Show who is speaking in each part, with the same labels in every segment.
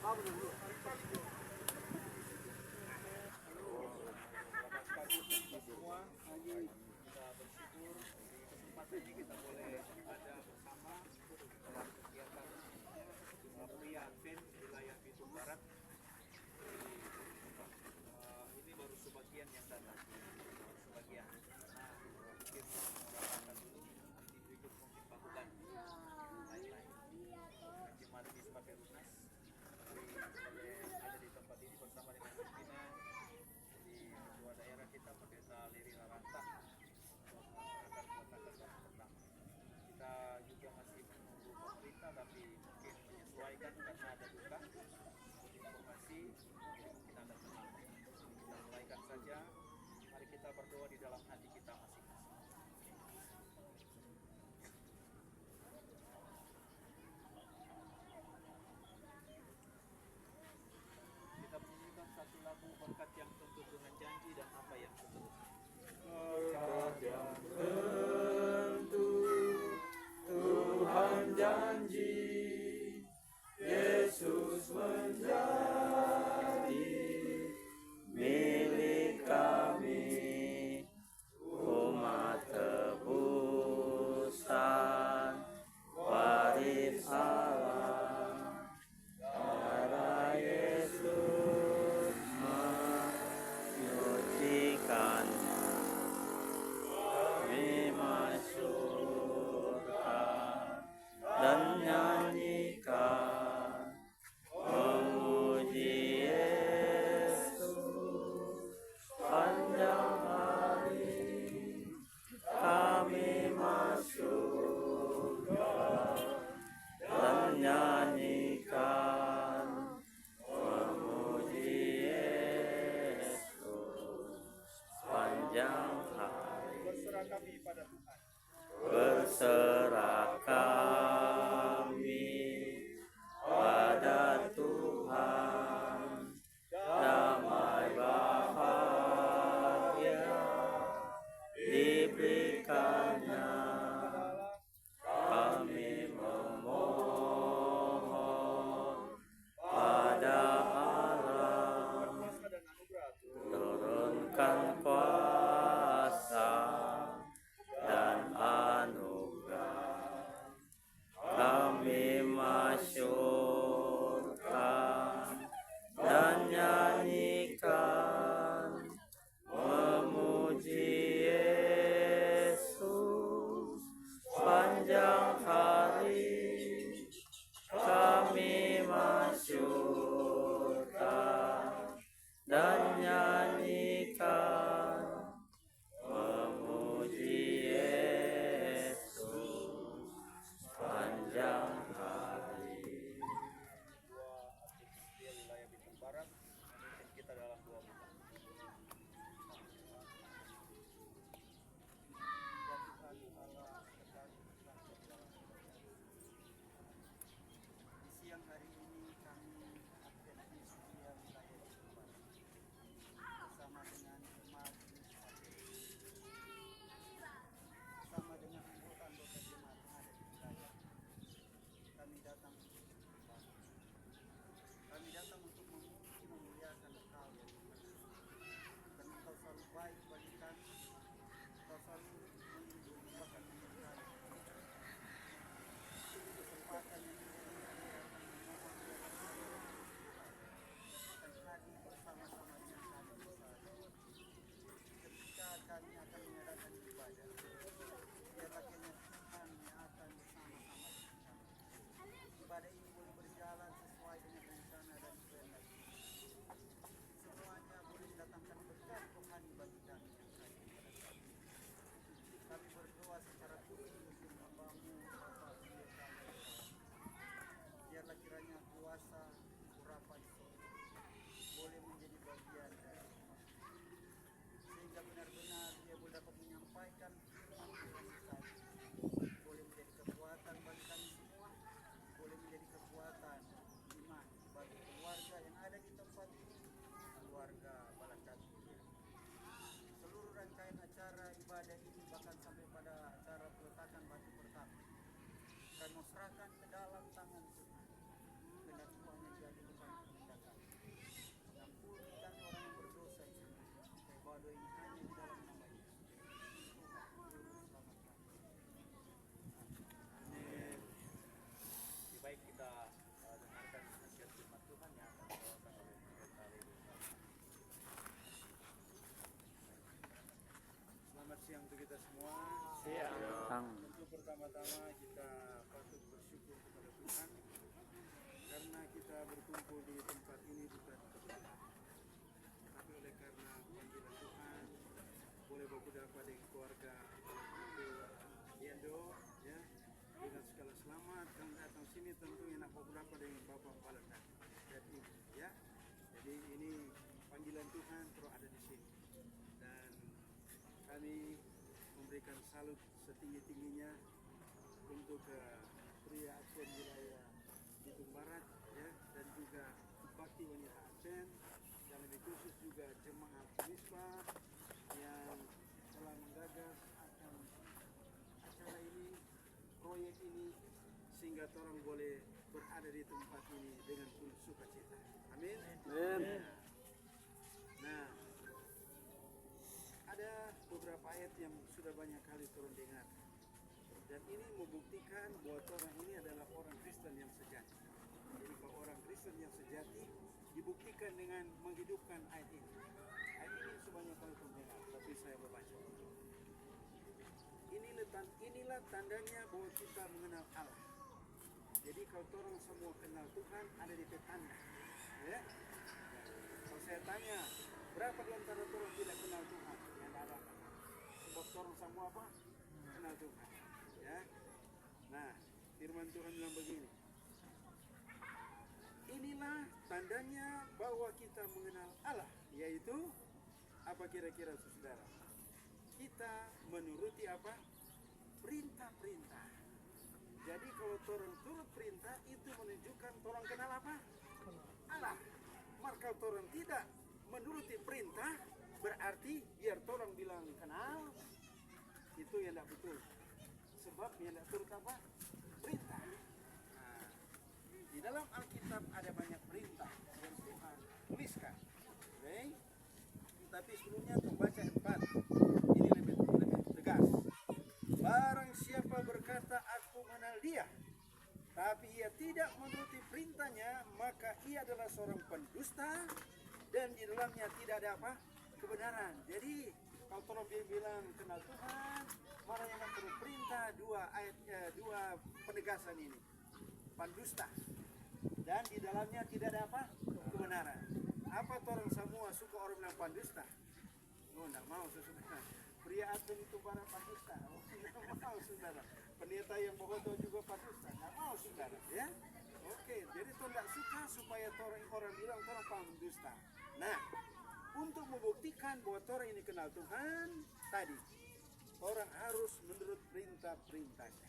Speaker 1: semua, kita bersyukur di kesempatan ini kita boleh ada bersama dalam kegiatan pria Advent wilayah Bitung Barat. Ini baru sebagian yang datang, baru sebagian. Nah, mungkin merasakan dulu, nanti berikut mungkin bahulan lain-lain. Jemaat di pakai lunas, boleh ada di tempat ini bersama dengan pimpinan. Jadi ketua daerah kita Pendeta Leri Laranta akan meletakkan bahan pertama. Kita juga masih menunggu pemerintah, tapi mungkin menyesuaikan karena ada duka informasi, jadi mungkin ada terlambat. Kita mulaikan saja. Mari kita berdoa di dalam hati kita masing-masing. Kita menyanyikan satu lagu berkat yang tentu dengan janji dan apa yang seterusnya.
Speaker 2: Berkat yang tentu Tuhan janji, Yesus menjadi milik kami, umat tebusan, waris Allah. Darah Yesus menyucikannya, kami masuk surga dan Ang
Speaker 3: Untuk pertama-tama kita patut bersyukur kepada Tuhan karena kita berkumpul di tempat ini bukan kebetulan, tapi oleh karena panggilan Tuhan boleh berkumpul dengan keluarga Yendo ya dengan segala selamat dan datang sini tentunya nak berkumpul dengan Bapak Palenda dan Ibu ya. Jadi ini panggilan Tuhan terus ada di sini dan kami memberikan salut setinggi-tingginya untuk pria Aceh wilayah Bitung Barat ya dan juga bakti wanita Aceh dan lebih khusus juga jemaat Misbah yang telah menggagas akan acara ini, proyek ini sehingga orang boleh berada di tempat ini dengan penuh sukacita. Amin.
Speaker 2: Amin.
Speaker 3: Nah, ada beberapa ayat yang sudah banyak kali turun dengar dan ini membuktikan bahwa orang ini adalah orang Kristen yang sejati. Jadi kalau orang Kristen yang sejati dibuktikan dengan menghidupkan ayat ini. Ayat ini sebanyak kali turun dengar, tapi saya membaca. Inilah tandanya bahwa kita mengenal Allah. Jadi kalau orang semua kenal Tuhan ada di tanda. Ya. Kalau saya tanya, berapa di antara orang tidak kenal Tuhan? Yang ada. Sebab orang semua apa? Kenal Tuhan. Ya. Nah, firman Tuhan bilang begini. Inilah tandanya bahwa kita mengenal Allah, yaitu apa kira-kira saudara? Kita menuruti apa? Perintah-perintah. Jadi kalau orang turut perintah itu menunjukkan orang kenal apa? Allah. Maka orang tidak menuruti perintah berarti biar orang bilang kenal itu yang tidak betul. Sebab yang tidak turut apa? Perintah. Nah, di dalam Alkitab ada banyak perintah yang Tuhan tuliskan. Okay? Tapi sebelumnya membaca 4 ini lebih tegas. Barang siapa berkata aku mengenal dia, tapi ia tidak menuruti perintahnya, maka ia adalah seorang pendusta dan di dalamnya tidak ada apa? Kebenaran. Jadi kalau tolong dia bilang kenal Tuhan, mana yang menurut perintah dua penegasan ini. Pendusta dan di dalamnya tidak ada apa? Kebenaran. Apa orang semua suka orang bilang pendusta? Oh, enggak mau saudara. Pria Aceh itu para pendusta. Oh, enggak mau saudara. Pendeta yang bohong juga pendusta. Enggak mau saudara, ya. Oke, jadi tuh enggak suka supaya orang bilang orang pendusta. Nah, untuk membuktikan bahwa orang ini kenal Tuhan, tadi orang harus menurut perintah-perintahnya.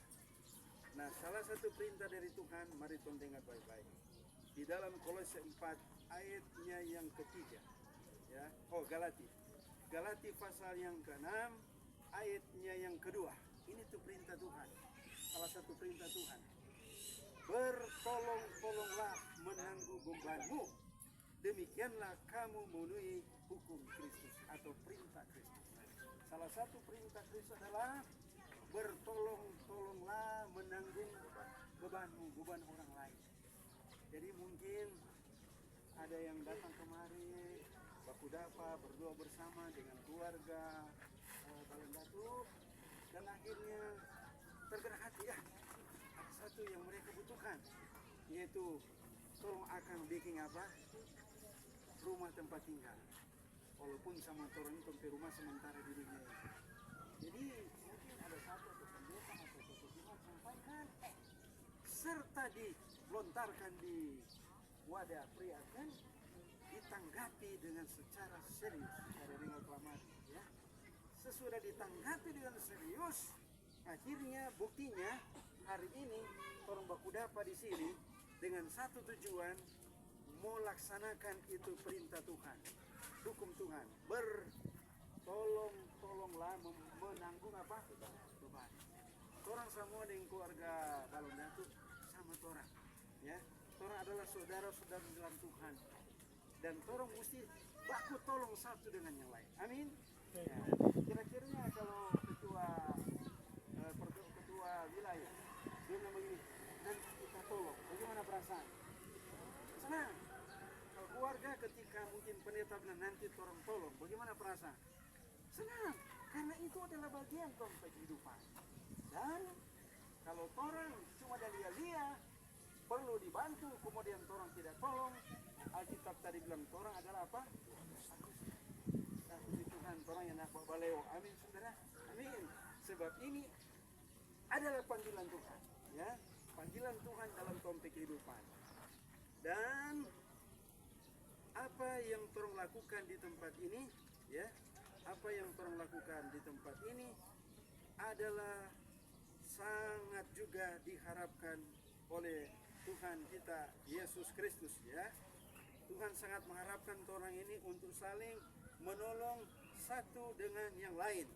Speaker 3: Nah, salah satu perintah dari Tuhan, mari tuan dengar baik-baik. Di dalam Kolose 4 ayatnya yang ketiga, ya. Oh, Galati pasal yang ke-6 ayatnya yang kedua. Ini tuh perintah Tuhan. Salah satu perintah Tuhan. Bertolong-tolonglah menanggung bebanmu. Demikianlah kamu memenuhi hukum Kristus atau perintah Kristus. Salah satu perintah Kristus adalah bertolong-tolonglah menanggung bebanmu, beban orang lain. Jadi mungkin ada yang datang kemari baku dapa berdua bersama dengan keluarga Balendatu dan akhirnya tergerak hati ya ada satu yang mereka butuhkan yaitu tolong akan bikin apa rumah tempat tinggal walaupun sama orang itu ke rumah sementara di dunia ini. Jadi mungkin ada satu atau pendeta atau sesuatu sampaikan serta dilontarkan di wadah pria kan ditanggapi dengan secara serius dari dengar kelamat ya. Sesudah ditanggapi dengan serius akhirnya buktinya hari ini orang baku dapa di sini dengan satu tujuan mau laksanakan itu perintah Tuhan hukum Tuhan bertolonglah menanggung apa beban orang semua dengan keluarga Balendatu sama orang ya orang adalah saudara-saudara dalam Tuhan dan orang mesti baku tolong satu dengan yang lain. Amin. Ya. Kira-kiranya kalau ketua wilayah dia bilang begini, nanti kita tolong. Bagaimana perasaan? Senang. Kalau keluarga ketika mungkin pendeta bilang nanti orang tolong, bagaimana perasaan? Senang. Karena itu adalah bagian dari kehidupan. Dan kalau orang cuma lia-lia, perlu dibantu, kemudian orang tidak tolong, Alkitab tadi bilang orang adalah apa? Nah, puji Tuhan, orang yang nak baleo. Amin, saudara. Amin. Sebab ini adalah panggilan Tuhan, ya, panggilan Tuhan dalam konteks kehidupan. Dan apa yang orang lakukan di tempat ini, ya, apa yang orang lakukan di tempat ini adalah sangat juga diharapkan oleh Tuhan kita Yesus Kristus, ya. Tuhan sangat mengharapkan orang ini untuk saling menolong satu dengan yang lain.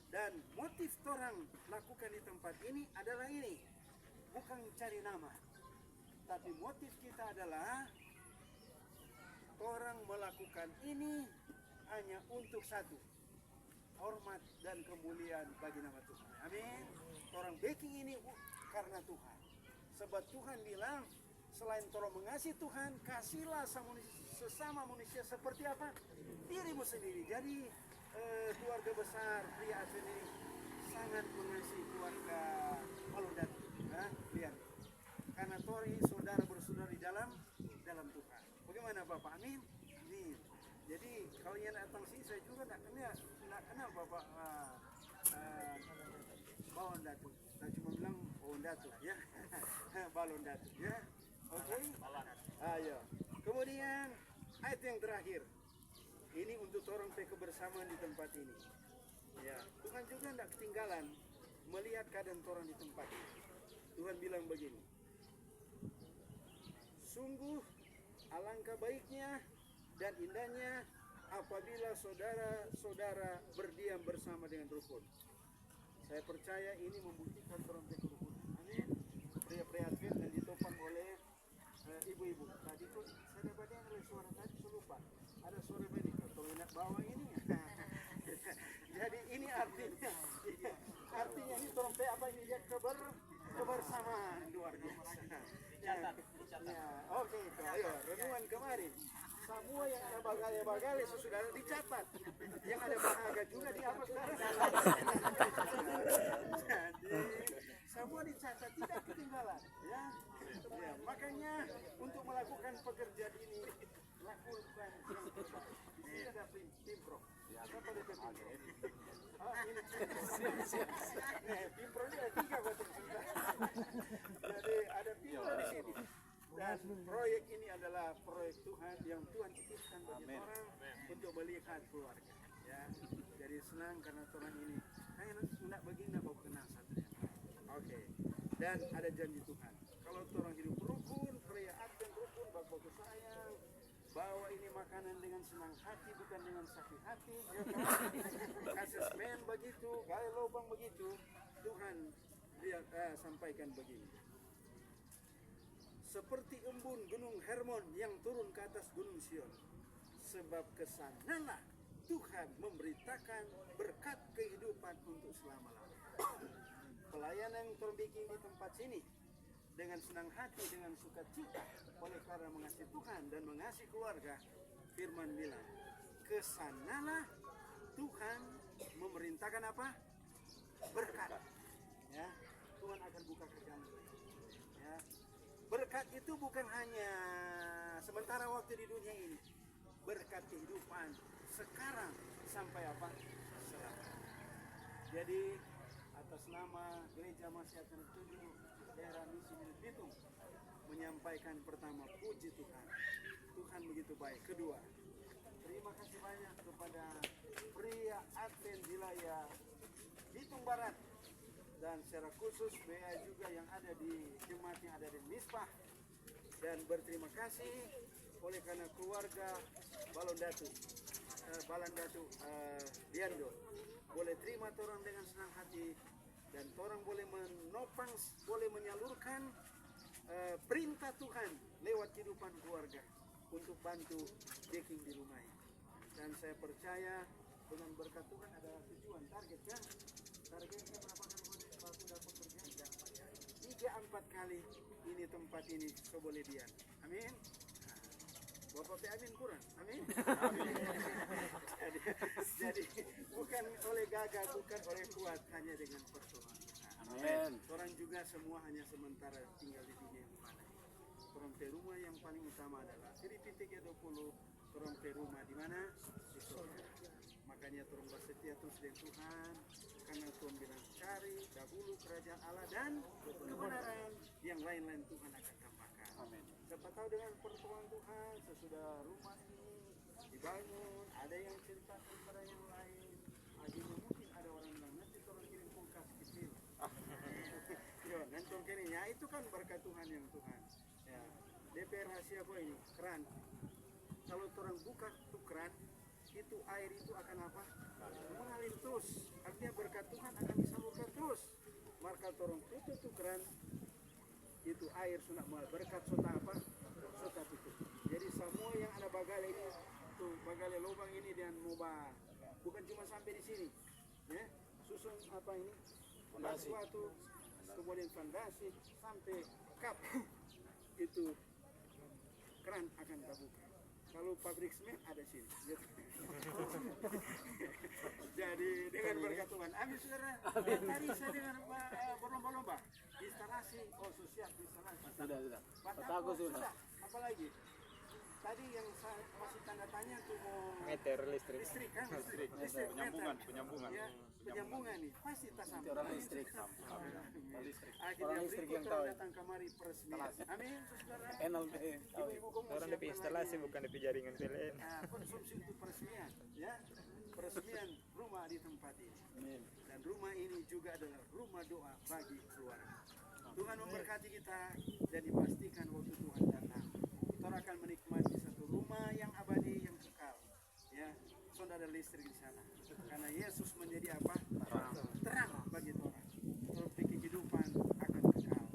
Speaker 3: Dan motif orang lakukan di tempat ini adalah ini, bukan cari nama, tapi motif kita adalah orang melakukan ini hanya untuk satu, hormat dan kemuliaan bagi nama Tuhan. Amin. Orang baking ini karena Tuhan. Sebab Tuhan bilang, selain tolong mengasihi Tuhan, kasihlah sesama manusia seperti apa? Dirimu sendiri. Jadi keluarga besar pria Advent ini sangat mengasihi keluarga Balondat. Lihat. Karena tori saudara bersaudara di dalam Tuhan. Bagaimana Bapak? Amin. Amin. Jadi kalau yang datang sini saya juga nak kenal Bapak Balondat. Saya cuma bilang Balondat ya. Balondat ya. Oke. Ayo. Kemudian ayat yang terakhir. Ini untuk orang kebersamaan di tempat ini. Ya, Tuhan juga tidak ketinggalan melihat keadaan orang di tempat ini. Tuhan bilang begini. Sungguh alangkah baiknya dan indahnya apabila saudara-saudara berdiam bersama dengan rukun. Saya percaya ini membuktikan orang kerukunan. Amin. Pria-pria Advent dan ditopang oleh ibu-ibu. Tadi pun saya dapat dengar suara tadi, saya lupa. Ada suara benih. Kalau nak bawa ini. Jadi ini artinya ini trompet apa ini dia kebersamaan luar biasa. Dicatat. Oke, ayo renungan kemarin. Semua yang ada bagali sudah dicatat. Yang ada bahagia juga di apa sekarang? Jadi semua dicatat, tidak ketinggalan, ya. Ya, makanya untuk melakukan pekerjaan ini lakukan yang terbaik. Di sini ada Pimpro. Apa DP Pimpro? Pimpro ini ada 3 buat kita. Jadi ada Pimpro di sini. Dan proyek ini adalah proyek Tuhan yang Tuhan titipkan bagi orang untuk melihat keluarga. Ya, jadi senang karena Tuhan ini. Kayak nak begini nak bawa kenal satu yang lain. Oke. Dan ada janji Tuhan. Kalau orang hidup rukun, pria Advent rukun, bapak sayang, bawa ini makanan dengan senang hati, bukan dengan sakit hati. Ya kan? Kasih semen begitu, gali lubang begitu. Tuhan dia sampaikan begini. Seperti embun gunung Hermon yang turun ke atas gunung Sion. Sebab kesanalah Tuhan memberitakan berkat kehidupan untuk selama-lamanya. Pelayanan yang terbikin di tempat sini dengan senang hati, dengan sukacita, oleh karena mengasihi Tuhan dan mengasihi keluarga. Firman bilang, kesanalah Tuhan memerintahkan apa? Berkat. Ya, Tuhan akan buka jalan. Ya, berkat itu bukan hanya sementara waktu di dunia ini. Berkat kehidupan sekarang sampai apa? Selamanya. Jadi atas nama Gereja Masyarakat 7 Daerah Misi Milik Bitung menyampaikan pertama, puji Tuhan. Tuhan begitu baik. Kedua, terima kasih banyak kepada pria Advent wilayah Bitung Barat dan secara khusus BA juga yang ada di jemaat yang ada di Misbah. Dan berterima kasih oleh karena keluarga Balondatu Diando boleh terima orang dengan senang hati dan orang boleh menopang, boleh menyalurkan perintah Tuhan lewat kehidupan keluarga untuk bantu baking di rumah ini. Dan saya percaya dengan berkat Tuhan ada tujuan, target kan? Targetnya berapa kali waktu dapat kerja? 3-4 kali ini tempat ini so boleh dia. Amin. Nah, Bapak amin kurang, amin. jadi bukan oleh gagah, bukan oleh kuat, hanya dengan pertolongan Tuhan.
Speaker 2: Amin.
Speaker 3: Orang juga semua hanya sementara tinggal di dunia yang fana. Orang rumah yang paling utama adalah Filipi 3:20. Orang rumah di mana? Di surga. Makanya orang bersetia terus dengan Tuhan, karena Tuhan bilang cari dahulu kerajaan Allah dan kebenaran, yang lain-lain Tuhan akan tambahkan.
Speaker 2: Amin.
Speaker 3: Siapa tahu dengan pertolongan Tuhan sesudah rumah ini dibangun, ada yang cerita kepada yang lain. Akhirnya mungkin ada orang bilang nanti orang kirim kulkas kecil. Yo, nanti orang kirim, ya itu kan berkat Tuhan yang Tuhan. Ya, DP rahasia apa ini? Keran. Kalau orang buka tuh keran, itu air itu akan apa? Mengalir terus. Artinya berkat Tuhan akan disalurkan terus. Maka orang tutup tuh keran, itu air sudah mulai berkat sota apa? Sota tutup. Jadi semua yang ada bagale ini, tuh bagale lubang ini dan moba, bukan cuma sampai di sini, ya. Susun apa ini? Fondasi. Batu, kemudian fondasi sampai kap, itu keran akan terbuka. Kalau pabrik semen ada sini. Jadi dengan berkat Tuhan, amin saudara. Tadi saya dengan berlomba-lomba instalasi, siap instalasi.
Speaker 2: Sudah.
Speaker 3: Batako sudah. Apalagi tadi yang saya masih tanda tanya tuh mau
Speaker 4: Meter listrik.
Speaker 3: listrik kan? Listrik
Speaker 4: Penyambungan.
Speaker 3: Ya, penyambungan nih pasti tak sampai.
Speaker 2: Orang listrik.
Speaker 3: Akhirnya
Speaker 2: listrik
Speaker 3: berikut
Speaker 2: yang tahu.
Speaker 3: datang kemari peresmian. Amin saudara.
Speaker 2: NLP.
Speaker 3: Ibu-ibu kamu
Speaker 4: Orang
Speaker 3: siapkan
Speaker 4: DP instalasi
Speaker 3: lagi.
Speaker 4: bukan DP jaringan PLN.
Speaker 3: Nah, konsumsi untuk peresmian, ya, peresmian rumah di tempat ini.
Speaker 2: Amin.
Speaker 3: Dan rumah ini juga adalah rumah doa bagi keluarga. Tuhan memberkati kita dan dipastikan waktu Tuhan datang, kita akan menikmati satu rumah yang abadi, yang kekal. Ya, sudah ada listrik di sana. Karena Yesus menjadi apa? Terang bagi orang. Seperti kehidupan akan kekal.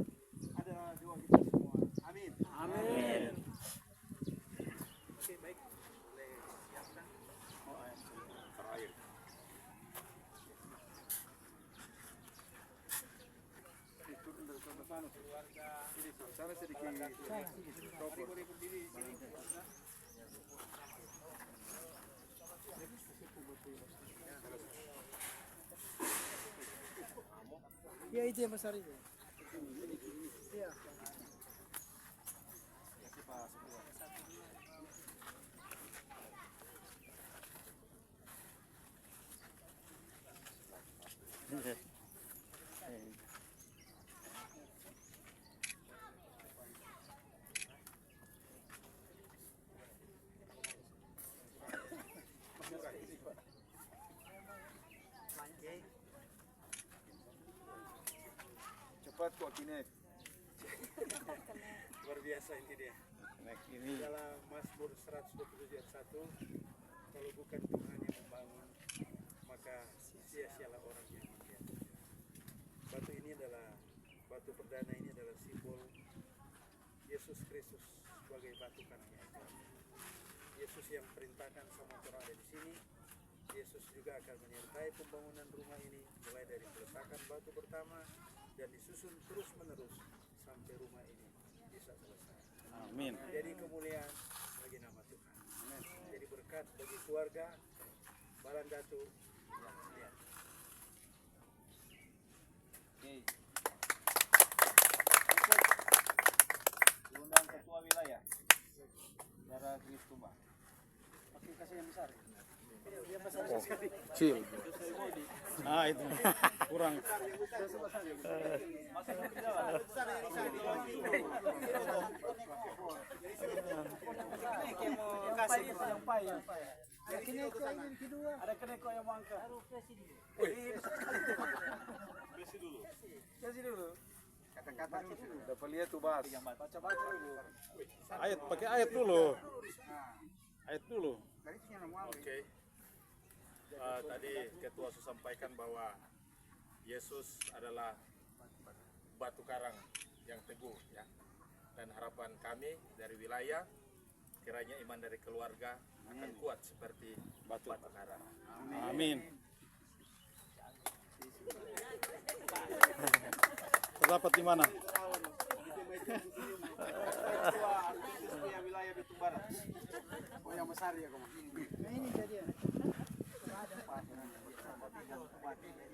Speaker 3: Adalah doa kita semua. Amin.
Speaker 2: Amin.
Speaker 3: Oke, baik. Boleh siapkan.
Speaker 4: Terakhir.
Speaker 3: Sana sedikit. Kau boleh berdiri sini.
Speaker 5: Ya itu yang besar itu. Iya.
Speaker 3: Cepat kok kini. Luar biasa ini dia.
Speaker 2: Ini
Speaker 3: Dalam Mazmur 127 ayat 1, kalau bukan Tuhan yang membangun, maka sia-sialah orang yang membiarkan. Batu ini adalah, batu perdana ini adalah simbol Yesus Kristus sebagai batu karang yang ajaib. Yesus yang perintahkan sama orang ada di sini. Yesus juga akan menyertai pembangunan rumah ini, mulai dari peletakan batu pertama dan disusun terus menerus sampai rumah ini bisa selesai.
Speaker 2: Amin.
Speaker 3: Jadi kemuliaan bagi nama Tuhan. Jadi berkat bagi keluarga Balan Datu yang setia.
Speaker 2: Diundang ketua wilayah. Saudara Kristuma.
Speaker 3: Pakai kasih yang besar.
Speaker 2: Kecil. Ah itu kurang.
Speaker 5: Ada keneko yang mau angkat. Kasih dulu.
Speaker 3: Kata-kata dulu.
Speaker 2: Dapat lihat tuh Bas.
Speaker 3: Baca-baca dulu.
Speaker 2: Ayat pakai ayat dulu. Ayat dulu.
Speaker 6: Oke. Tadi ketua sudah sampaikan bahwa Yesus adalah batu karang yang teguh, ya. Dan harapan kami dari wilayah, kiranya iman dari keluarga akan kuat seperti batu karang.
Speaker 2: Amin. Terdapat di mana?
Speaker 3: Ketua wilayah
Speaker 1: Bitung Barat.
Speaker 3: Oh yang besar ya kamu.
Speaker 5: Nah ini jadi ya.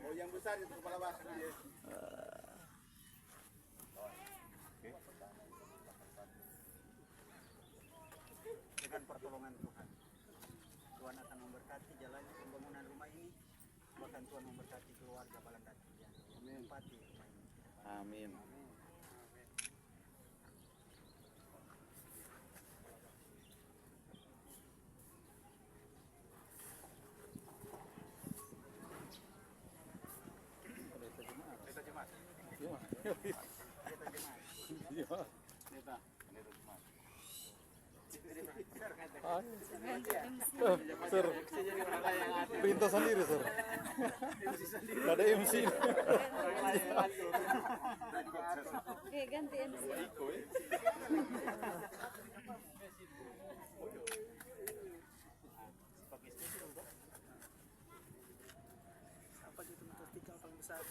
Speaker 3: Oh yang besar itu kepala batu dia.
Speaker 7: Dengan pertolongan Tuhan, Tuhan akan memberkati jalannya pembangunan rumah ini, bahkan Tuhan memberkati keluarga Balandati yang menempati rumah ini.
Speaker 2: Amin.
Speaker 1: Kita jemaat.
Speaker 2: Iya. Sir, perintah sendiri, Sir. Gak ada MC.
Speaker 8: Oke, ganti MC.
Speaker 5: Apa gitu vertikal paling besar.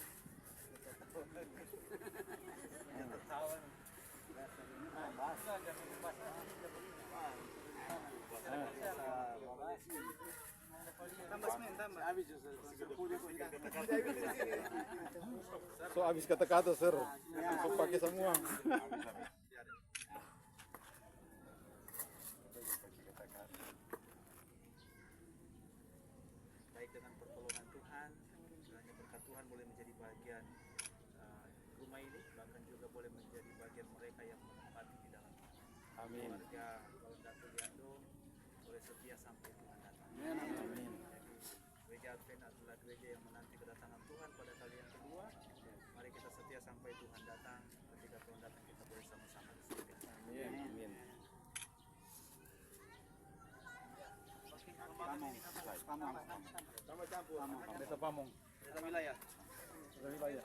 Speaker 5: Tambah semen, tambah.
Speaker 3: Habis sepuluh kok kita.
Speaker 2: So habis kata-kata, Sir. So pakai semua.
Speaker 1: Baik dengan pertolongan Tuhan, kiranya berkat Tuhan boleh menjadi bagian rumah ini, bahkan juga boleh menjadi bagian mereka yang menempati di dalam
Speaker 2: Amin.
Speaker 1: keluarga Balandatu Liando boleh setia sampai Tuhan datang.
Speaker 2: Amin.
Speaker 1: Jadi gereja Advent adalah gereja yang menanti kedatangan Tuhan pada kali yang kedua. Mari kita setia sampai Tuhan datang. Ketika Tuhan datang kita boleh sama-sama di surga.
Speaker 2: Amin. Amin.
Speaker 3: Sama campur.
Speaker 2: Desa Pamong.
Speaker 1: Desa wilayah.
Speaker 2: Desa wilayah.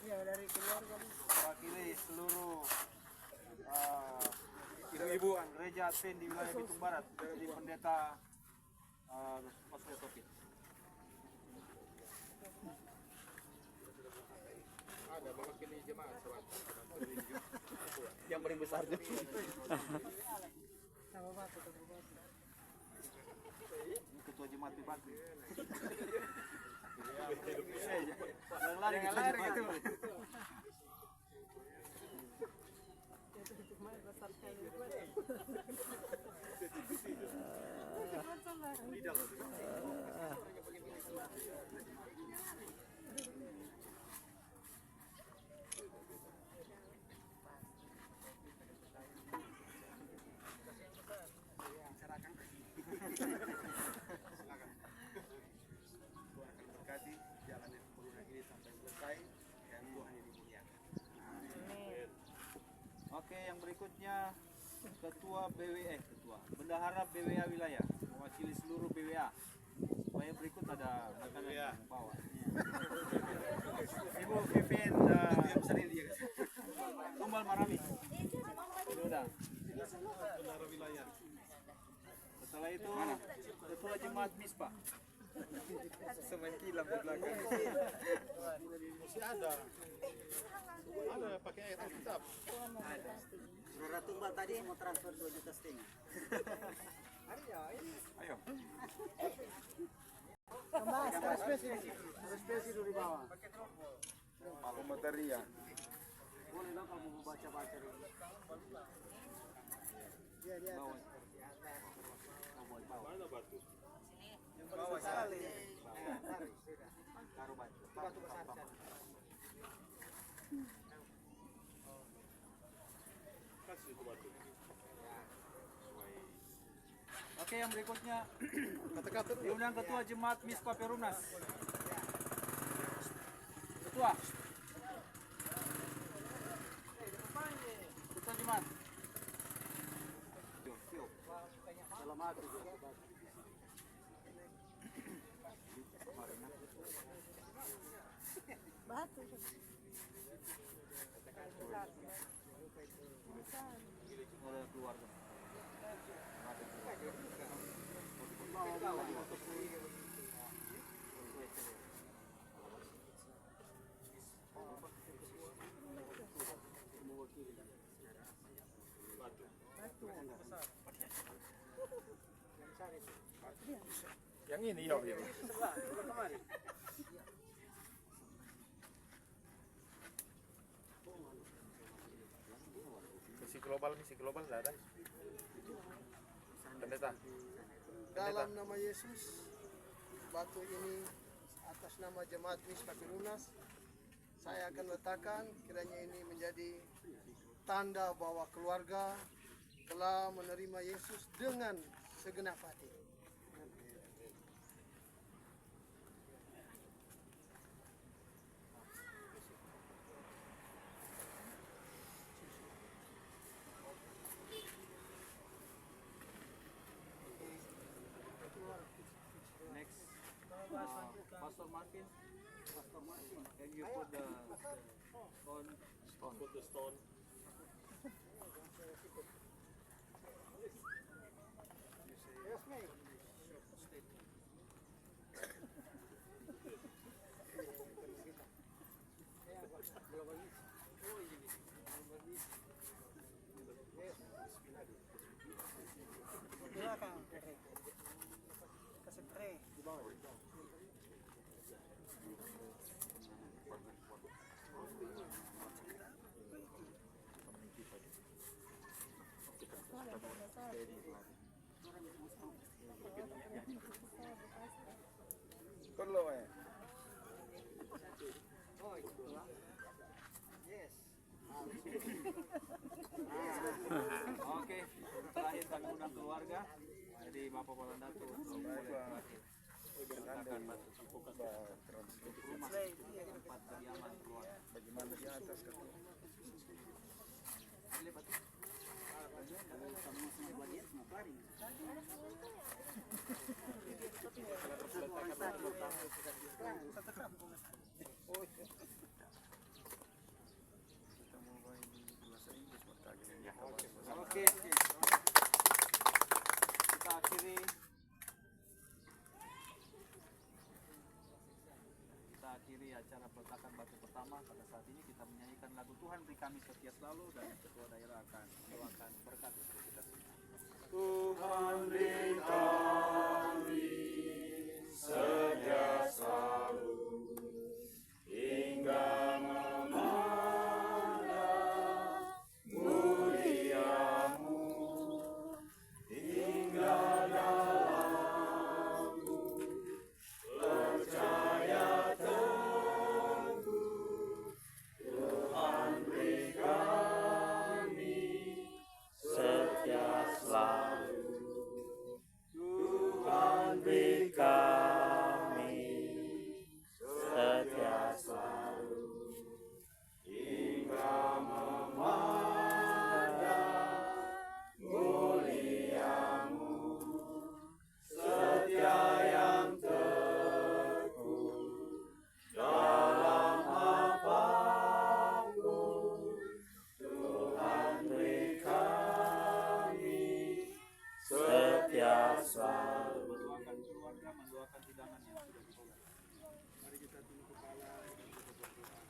Speaker 5: Iya dari keluarga.
Speaker 1: Mewakili seluruh ibu-ibu gereja Advent di wilayah Bitung Barat dari pendeta Pastor Topi.
Speaker 6: Ada mewakili jemaat sobat.
Speaker 1: Yang paling besar juga.
Speaker 5: Tambah batu, tambah batu.
Speaker 1: Ketua jemaat di Batu. Yang lari gitu. Berkati jalannya pembangunan ini sampai selesai dan Tuhan yang dimuliakan. Oke, yang berikutnya Ketua Bendahara BWA wilayah mewakili seluruh BWA. Supaya berikut ada makanan yang bawa. Ibu Vivin Tumbal Marami. Sudah. Setelah itu Ketua Jemaat Misbah.
Speaker 3: Semangkilang di belakang.
Speaker 2: Masih ada. Ada pakai ayat Alkitab.
Speaker 7: Saudara Tumbal tadi mau transfer 2,5 juta.
Speaker 1: Ayo.
Speaker 5: Tambah spesi.
Speaker 3: Spesi dulu di bawah. Komentaria.
Speaker 7: Boleh dong kalau mau baca-baca dulu.
Speaker 5: Iya dia.
Speaker 1: Bawah sekali.
Speaker 7: Taruh batu.
Speaker 1: Batu besar.
Speaker 6: Kasih itu batu.
Speaker 1: Oke, yang berikutnya
Speaker 2: Kata-kata dulu.
Speaker 1: diundang Ketua Jemaat Misbah Perumnas. Ketua. Ketua Jemaat.
Speaker 7: Dalam hati juga.
Speaker 8: Batu.
Speaker 1: Oleh keluarga.
Speaker 6: ini yo ini.
Speaker 3: Sebelah kemari.
Speaker 6: Misi global nggak ada. Pendeta.
Speaker 5: Dalam nama Yesus, batu ini atas nama Jemaat Mispa Pirunas, saya akan letakkan kiranya ini menjadi tanda bahwa keluarga telah menerima Yesus dengan segenap hati.
Speaker 1: Next, Pastor Martin. Can you put the stone?
Speaker 6: Put the stone.
Speaker 2: Perlu ya.
Speaker 1: Oke, terakhir kami undang keluarga. Jadi Bapak Balandatu boleh terakhir letakkan batu cipukan untuk rumah tempat kediaman keluarga.
Speaker 2: Bagaimana di atas kan?
Speaker 1: Oke, kita akhiri acara peletakan batu pertama. Pada saat ini kita menyanyikan lagu Tuhan Beri Kami Setia Selalu, dan ketua daerah akan mendoakan berkat untuk kita semua.
Speaker 2: Tuhan beri kami setia selalu hingga memandang muliamu, hingga dalamku percaya teguh. Tuhan beri kami setia selalu. Tuhan beri kami setia selalu hingga memandang muliamu, setia yang teguh dalam apapun. Tuhan beri kami setia selalu.
Speaker 1: Mendoakan keluarga, mendoakan hidangan yang sudah dibuat.
Speaker 3: Mari kita tunduk kepala dan kita berdoa.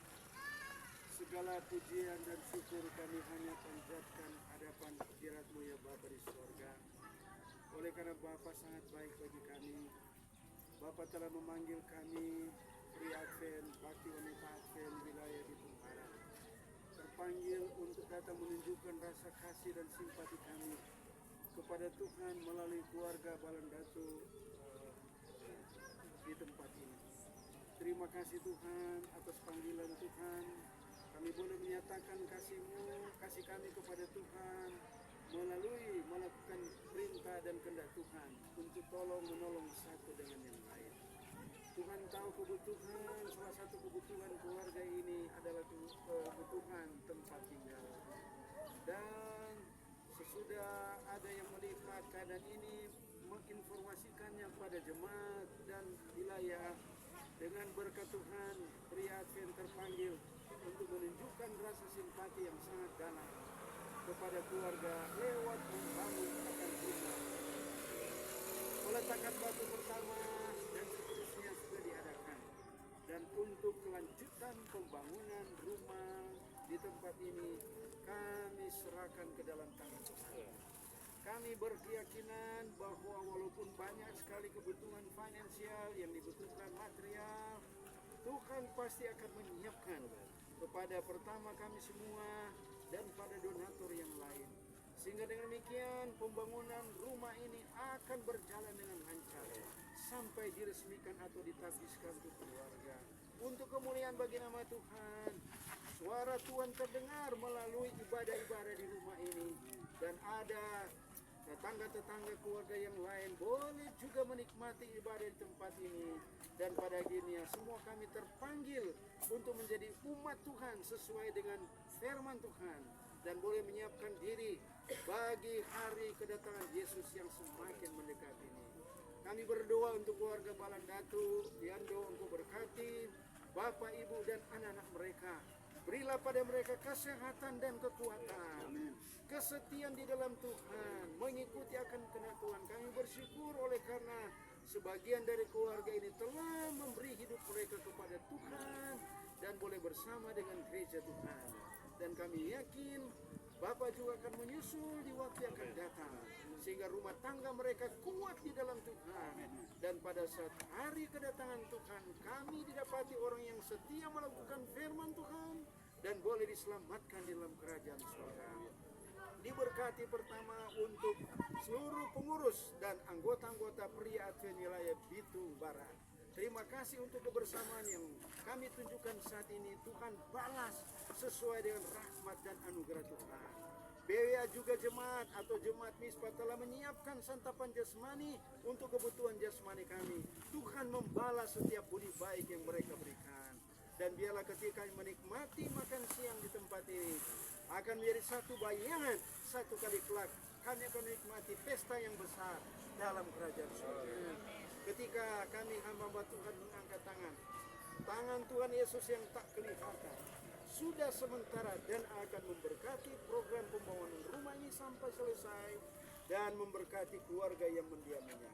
Speaker 3: Segala pujian dan syukur kami hanya panjatkan hadapan hadirat-Mu ya Bapa di sorga. Oleh karena Bapa sangat baik bagi kami, Bapa telah memanggil kami Pri Advent, Bakti Wanita Advent wilayah di Tumpara, terpanggil untuk datang menunjukkan rasa kasih dan simpati kami kepada Tuhan melalui keluarga Balandatu di tempat ini. Terima kasih Tuhan atas panggilan Tuhan. Kami boleh menyatakan kasih kami kepada Tuhan melalui melakukan perintah dan kehendak Tuhan untuk tolong menolong satu dengan yang lain. Tuhan tahu kebutuhan, salah satu kebutuhan keluarga ini adalah kebutuhan tempat tinggal. Dan sesudah ada yang melihat keadaan ini, menginformasikannya pada jemaat dan wilayah. Dengan berkat Tuhan, pria Advent terpanggil untuk menunjukkan rasa simpati yang sangat dalam kepada keluarga lewat membangun akan rumah. Peletakan batu pertama dan seterusnya sudah diadakan. Dan untuk kelanjutan pembangunan rumah di tempat ini, kami serahkan ke dalam tangan Tuhan. kami berkeyakinan bahwa walaupun banyak sekali kebutuhan finansial yang dibutuhkan material, Tuhan pasti akan menyiapkan kepada pertama kami semua dan pada donatur yang lain. Sehingga dengan demikian pembangunan rumah ini akan berjalan dengan lancar sampai diresmikan atau ditabiskan untuk keluarga. Untuk kemuliaan bagi nama Tuhan, suara Tuhan terdengar melalui ibadah-ibadah di rumah ini. Dan ada tetangga-tetangga keluarga yang lain boleh juga menikmati ibadah di tempat ini. Dan pada akhirnya semua kami terpanggil untuk menjadi umat Tuhan sesuai dengan firman Tuhan. Dan boleh menyiapkan diri bagi hari kedatangan Yesus yang semakin mendekat ini. Kami berdoa untuk keluarga Balandatu, Yando, Engkau berkati Bapak, Ibu, dan anak-anak mereka. Berilah pada mereka kesehatan dan kekuatan, kesetiaan di dalam Tuhan, mengikuti akan kehendak Tuhan. Kami bersyukur oleh karena sebagian dari keluarga ini telah memberi hidup mereka kepada Tuhan dan boleh bersama dengan gereja Tuhan. Dan kami yakin Bapak juga akan menyusul di waktu yang akan datang, sehingga rumah tangga mereka kuat di dalam Tuhan. Dan pada saat hari kedatangan Tuhan, kami didapati orang yang setia melakukan firman Tuhan dan boleh diselamatkan di dalam kerajaan surga. Diberkati pertama untuk seluruh pengurus dan anggota-anggota pria Advent wilayah Bitung Barat. Terima kasih untuk kebersamaan yang kami tunjukkan saat ini. Tuhan balas sesuai dengan rahmat dan anugerah Tuhan. BWA juga jemaat atau jemaat Misbah telah menyiapkan santapan jasmani untuk kebutuhan jasmani kami. Tuhan membalas setiap budi baik yang mereka berikan. Dan biarlah ketika menikmati makan siang di tempat ini akan menjadi satu bayangan, satu kali kelak kami akan menikmati pesta yang besar dalam kerajaan surga. Ketika kami hamba Tuhan mengangkat tangan Tuhan Yesus yang tak kelihatan sudah sementara dan akan memberkati program pembangunan rumah ini sampai selesai dan memberkati keluarga yang mendiaminya.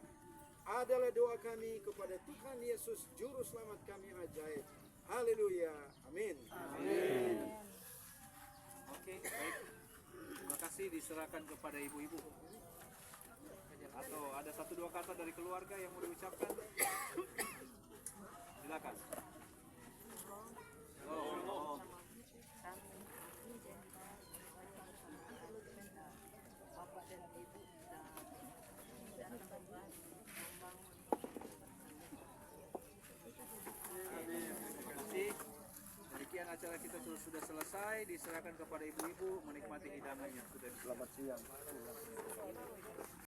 Speaker 3: Adalah doa kami kepada Tuhan Yesus Juru Selamat kami ajaib. Haleluya. Amin.
Speaker 1: Amin. Oke, baik. Terima kasih, diserahkan kepada ibu-ibu. Atau ada satu dua kata dari keluarga yang mau diucapkan? Silakan. Oh.
Speaker 8: Bapak dan Ibu dan teman-teman
Speaker 1: Terima kasih. Demikian acara kita sudah selesai. Diserahkan kepada ibu-ibu menikmati hidangan yang sudah. Selamat siang.